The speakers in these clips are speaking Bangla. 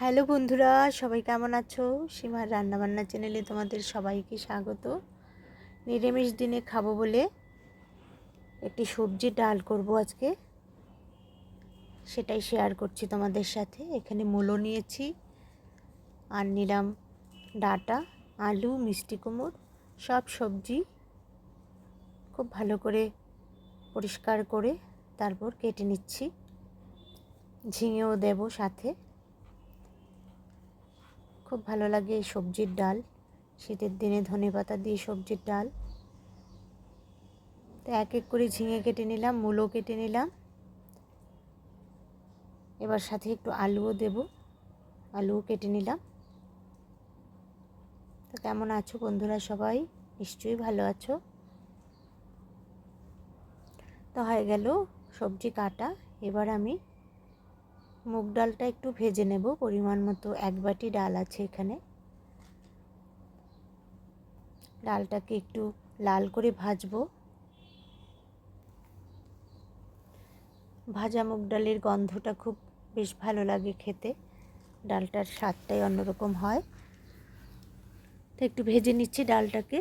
হ্যালো বন্ধুরা, সবাই কেমন আছো? সীমার রান্নাবান্না চ্যানেলে তোমাদের সবাইকে স্বাগত। নিরামিষ দিনে খাবো বলে একটি সবজি ডাল করব আজকে, সেটাই শেয়ার করছি তোমাদের সাথে। এখানে মূলো নিয়েছি, আর নিলাম ডাঁটা, আলু, মিষ্টি কুমড়, সব সবজি খুব ভালো করে পরিষ্কার করে তারপর কেটে নিচ্ছি। ঝিঙেও দেব সাথে। খুব ভালো লাগে এই সবজির ডাল, শীতের দিনে ধনেপাতা দিয়ে সবজির ডাল। তো এক এক করে ঝিঙে কেটে নিলাম, মূলো কেটে নিলাম। এবার সাথে একটু আলুও দেব, আলুও কেটে নিলাম। তো কেমন আছো বন্ধুরা সবাই? নিশ্চয়ই ভালো আছো। তো হয়ে গেল সবজি কাটা। এবার আমি মুগ ডালটা একটু ভেজে নেব, পরিমাণ মতো 1 বাটি ডাল আছে এখানে। ডালটাকে একটু লাল করে ভাজবো। ভাজা মুগ ডালের গন্ধটা খুব বেশ ভালো লাগে খেতে, ডালটার স্বাদটাই অন্যরকম হয়। তো একটু ভেজে নিচ্ছি ডালটাকে।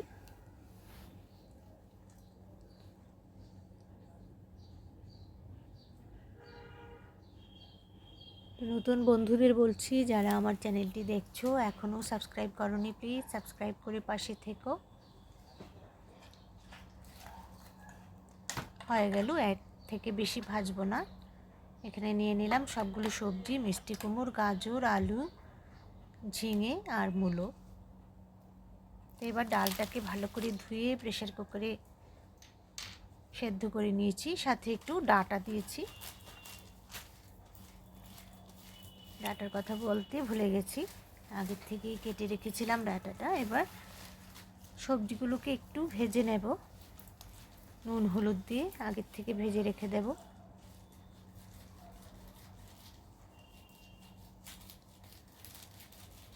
নতুন বন্ধুদের বলছি, যারা আমার চ্যানেলটি দেখছো এখনও সাবস্ক্রাইব করোনি, প্লিজ সাবস্ক্রাইব করে পাশে থেকো। হয়ে গেল, এর থেকে বেশি ভাজবো না। এখানে নিয়ে নিলাম সবগুলো সবজি, মিষ্টি কুমড়, গাজর, আলু, ঝিঙে আর মূলো। তো এবার ডালটাকে ভালো করে ধুয়ে প্রেসার কুকারে সেদ্ধ করে নিয়েছি, সাথে একটু ডাঁটা দিয়েছি। ডাঁটার কথা বলতে ভুলে গেছি, আগের থেকেই কেটে রেখেছিলাম ডাঁটাটা। এবার সবজিগুলোকে একটু ভেজে নেব, নুন হলুদ দিয়ে আগের থেকে ভেজে রেখে দেব।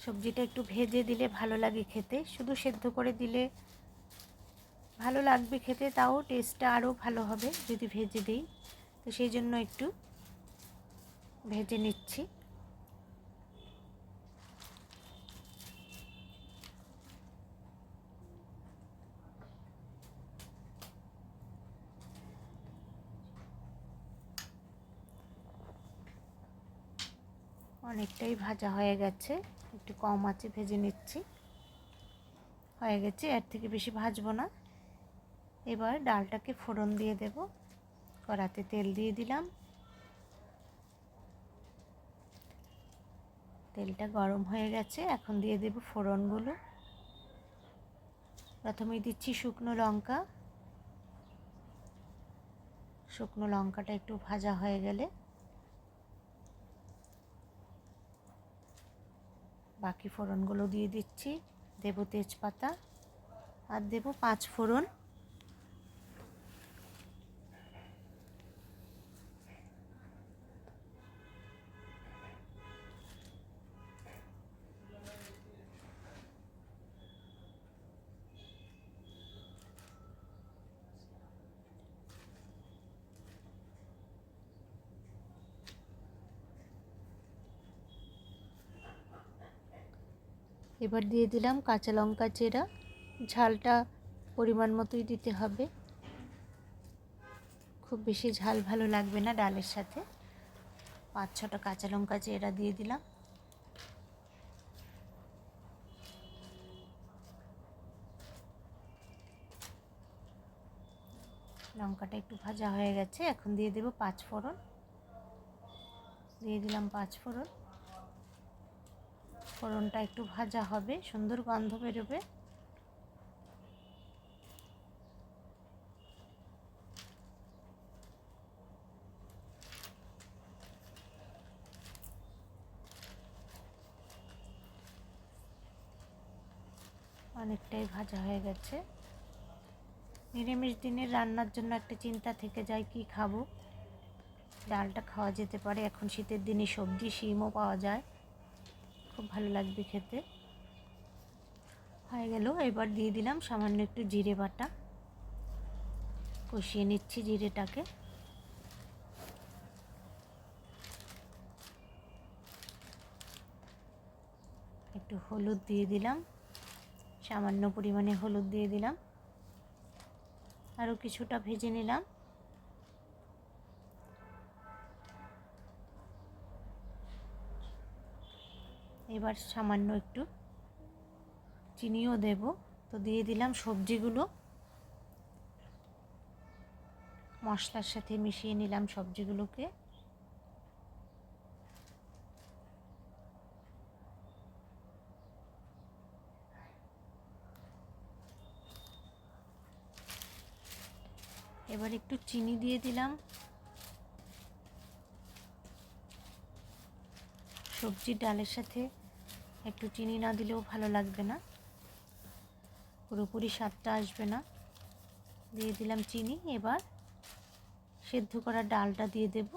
সবজিটা একটু ভেজে দিলে ভালো লাগে খেতে, শুধু সেদ্ধ করে দিলে ভালো লাগবে খেতে, তাও টেস্টটা আরও ভালো হবে যদি ভেজে দিই। তো সেই জন্য একটু ভেজে নিচ্ছি। অনেকটাই ভাজা হয়ে গেছে, একটু কম আঁচে ভেজে নিচ্ছি। হয়ে গেছে, এর থেকে বেশি ভাজবো না। এবার ডালটাকে ফোড়ন দিয়ে দেব। কড়াতে তেল দিয়ে দিলাম, তেলটা গরম হয়ে গেছে। এখন দিয়ে দেব ফোড়নগুলো। প্রথমেই দিচ্ছি শুকনো লঙ্কা। শুকনো লঙ্কাটা একটু ভাজা হয়ে গেলে বাকি ফোড়নগুলো দিয়ে দিচ্ছি। দেব তেজপাতা আর দেব 5 ফোড়ন। এবার দিয়ে দিলাম কাঁচা লঙ্কা চেরা। ঝালটা পরিমাণ মতোই দিতে হবে, খুব বেশি ঝাল ভালো লাগবে না ডালের সাথে। 5-6টা কাঁচা লঙ্কা চেরা দিয়ে দিলাম। লঙ্কাটা একটু ভাজা হয়ে গেছে, এখন দিয়ে দেব 5 ফোড়ন। দিয়ে দিলাম 5 ফোড়ন। ফোড়নটা একটু ভাজা হবে, সুন্দর গন্ধ বেরোবে। অনেকটাই ভাজা হয়ে গেছে। নিরামিষ দিনের রান্নার জন্য একটা চিন্তা থেকে যায়, কি খাবো। ডালটা খাওয়া যেতে পারে, এখন শীতের দিনে সবজি শিমও পাওয়া যায়, খুব ভালো লাগবে খেতে। হয়ে গেল, এবার দিয়ে দিলাম সামান্য একটু জিরে বাটা। কষিয়ে নিচ্ছি জিরেটাকে। একটু হলুদ দিয়ে দিলাম, সামান্য পরিমাণে হলুদ দিয়ে দিলাম, আরও কিছুটা ভেজে নিলাম। এবার সামান্য একটু চিনিও দেব। তো দিয়ে দিলাম সবজিগুলো, মশলার সাথে মিশিয়ে নিলাম সবজিগুলোকে। এবার একটু চিনি দিয়ে দিলাম। সবজির ডালের সাথে একটু চিনি না দিলেও ভালো লাগবে না, পুরোপুরি স্বাদটা আসবে না। দিয়ে দিলাম চিনি। এবার সেদ্ধ করা ডালটা দিয়ে দেব।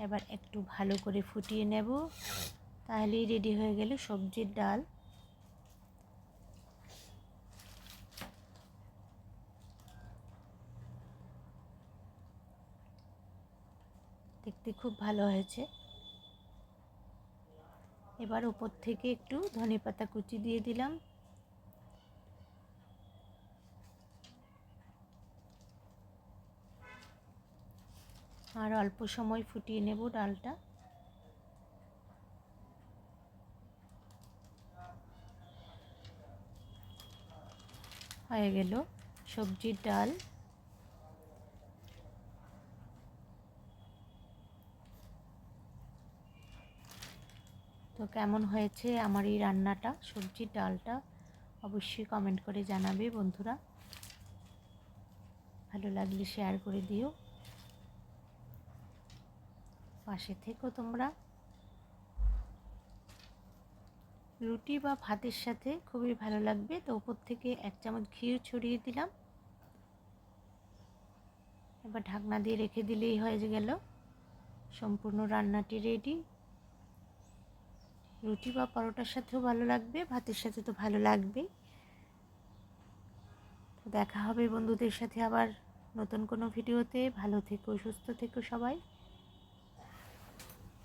এবার একটু ভালো করে ফুটিয়ে নেব, তাহলেই রেডি হয়ে গেল সবজির ডাল। দেখতে খুব ভালো হয়েছে। এবার উপর থেকে একটু ধনেপাতা কুচি দিয়ে দিলাম। আর অল্প সময় ফুটিয়ে নেব ডালটা। হয়ে গেল সবজির ডাল। তো কেমন হয়েছে আমার এই রান্নাটা, সবজির ডালটা, অবশ্যই কমেন্ট করে জানাবে বন্ধুরা। ভালো লাগলে শেয়ার করে দিও, পাশে থেকো তোমরা। রুটি বা ভাতের সাথে খুবই ভালো লাগবে। তো উপর থেকে 1 চামচ ঘিও ছড়িয়ে দিলাম। এবার ঢাকনা দিয়ে রেখে দিলেই হয়ে গেল সম্পূর্ণ রান্নাটি রেডি। রুটি বা পরোটার সাথেও ভালো লাগবে, ভাতের সাথে তো ভালো লাগবেই। তো দেখা হবে বন্ধুদের সাথে আবার নতুন কোনো ভিডিওতে। ভালো থেকো, সুস্থ থেকো সবাই।